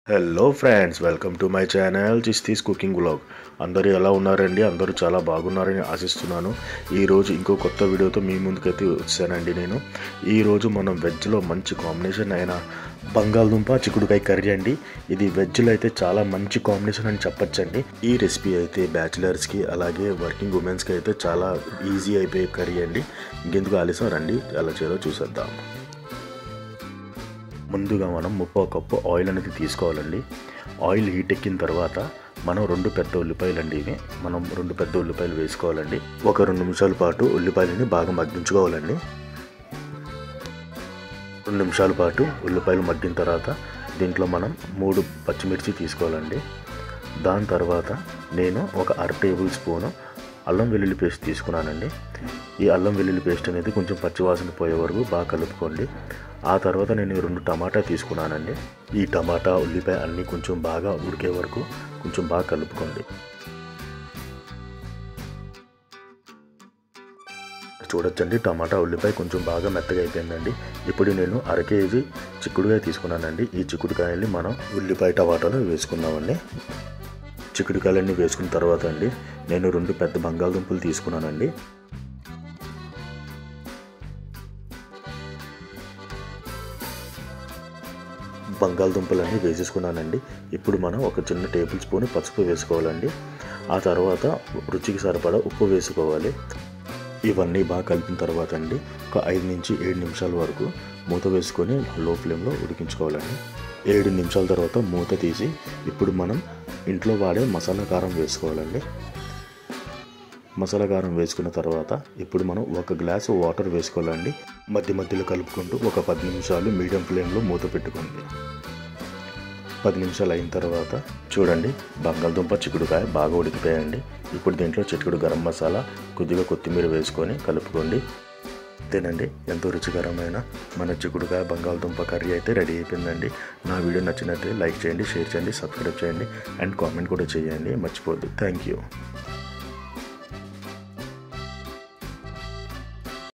Hello friends, welcome to my channel Chishti's cooking vlog. అందరూ ఎలా ఉన్నారండి? అందరూ చాలా బాగున్నారని ఆశిస్తున్నాను. ఈరోజు ఇంకో కొత్త వీడియోతో మీ ముందుకైతే వచ్చానండి. నేను ఈరోజు మనం వెజ్లో మంచి కాంబినేషన్ అయిన బంగాళదుంప చిక్కుడుకాయ కర్రీ అండి. ఇది వెజ్లో అయితే చాలా మంచి కాంబినేషన్ అని చెప్పొచ్చండి. ఈ రెసిపీ అయితే బ్యాచిలర్స్కి అలాగే వర్కింగ్ ఉమెన్స్కి అయితే చాలా ఈజీ అయిపోయే కర్రీ అండి. ఇంకెందుకు ఆలస్యం, రండి ఎలా చేయాలో చూసేద్దాం. ముందుగా మనం 30 కప్పు ఆయిల్ అనేది తీసుకోవాలండి. ఆయిల్ హీట్ ఎక్కిన తర్వాత మనం 2 పెద్ద ఉల్లిపాయలు అండి. ఇవి మనం 2 పెద్ద ఉల్లిపాయలు వేసుకోవాలండి. ఒక 2 నిమిషాల పాటు ఉల్లిపాయలని బాగా మగ్గించుకోవాలండి. 2 నిమిషాల పాటు ఉల్లిపాయలు మగ్గిన తర్వాత దీంట్లో మనం 3 పచ్చిమిర్చి తీసుకోవాలండి. దాని తర్వాత నేను ఒక 1/2 టేబుల్ స్పూను అల్లం వెల్లుల్లి పేస్ట్ తీసుకున్నానండి. ఈ అల్లం వెల్లుల్లి పేస్ట్ అనేది కొంచెం పచ్చివాసన పోయే వరకు బాగా కలుపుకోండి. ఆ తర్వాత నేను 2 టమాటా తీసుకున్నానండి. ఈ టమాటా ఉల్లిపాయ అన్నీ కొంచెం బాగా ఉడికే వరకు కొంచెం బాగా కలుపుకోండి. చూడొచ్చండి, టమాటా ఉల్లిపాయ కొంచెం బాగా మెత్తగా అయిపోయిందండి. ఇప్పుడు నేను 1/2 కేజీ చిక్కుడుకాయ తీసుకున్నానండి. ఈ చిక్కుడుకాయల్ని మనం ఉల్లిపాయ టమాటాలు వేసుకున్నామండి. చిక్కుడుకాయలన్నీ వేసుకున్న తర్వాత అండి నేను 2 పెద్ద బంగాళదుంపలు తీసుకున్నానండి. బంగాళదుంపలన్నీ వేసేసుకున్నానండి. ఇప్పుడు మనం ఒక చిన్న టేబుల్ స్పూన్ పసుపు వేసుకోవాలండి. ఆ తర్వాత రుచికి సరిపడా ఉప్పు వేసుకోవాలి. ఇవన్నీ బాగా కలిపిన తర్వాత అండి ఒక 5 నుంచి 7 నిమిషాల వరకు మూత వేసుకొని లో ఫ్లేమ్లో ఉడికించుకోవాలండి. 7 నిమిషాల తర్వాత మూత తీసి ఇప్పుడు మనం ఇంట్లో వాడే మసాలా కారం వేసుకోవాలండి. మసాలా కారం వేసుకున్న తర్వాత ఇప్పుడు మనం 1 గ్లాసు వాటర్ వేసుకోవాలండి. మధ్య మధ్యలో కలుపుకుంటూ ఒక 10 నిమిషాలు మీడియం ఫ్లేమ్లో మూత పెట్టుకోండి. 10 నిమిషాలు అయిన తర్వాత చూడండి, బంగాళదుంప చిక్కుడుకాయ బాగా ఉడికిపోయాయండి. ఇప్పుడు దీంట్లో చిటికెడు గరం మసాలా, కొద్దిగా కొత్తిమీర వేసుకొని కలుపుకోండి. అంతేనండి, ఎంతో రుచికరమైన మన చిక్కుడుకాయ బంగాళదుంప కర్రీ అయితే రెడీ అయిపోయిందండి. నా వీడియో నచ్చినట్లయితే లైక్ చేయండి, షేర్ చేయండి, సబ్స్క్రైబ్ చేయండి అండ్ కామెంట్ కూడా చేయండి మర్చిపోద్దు. Thank you.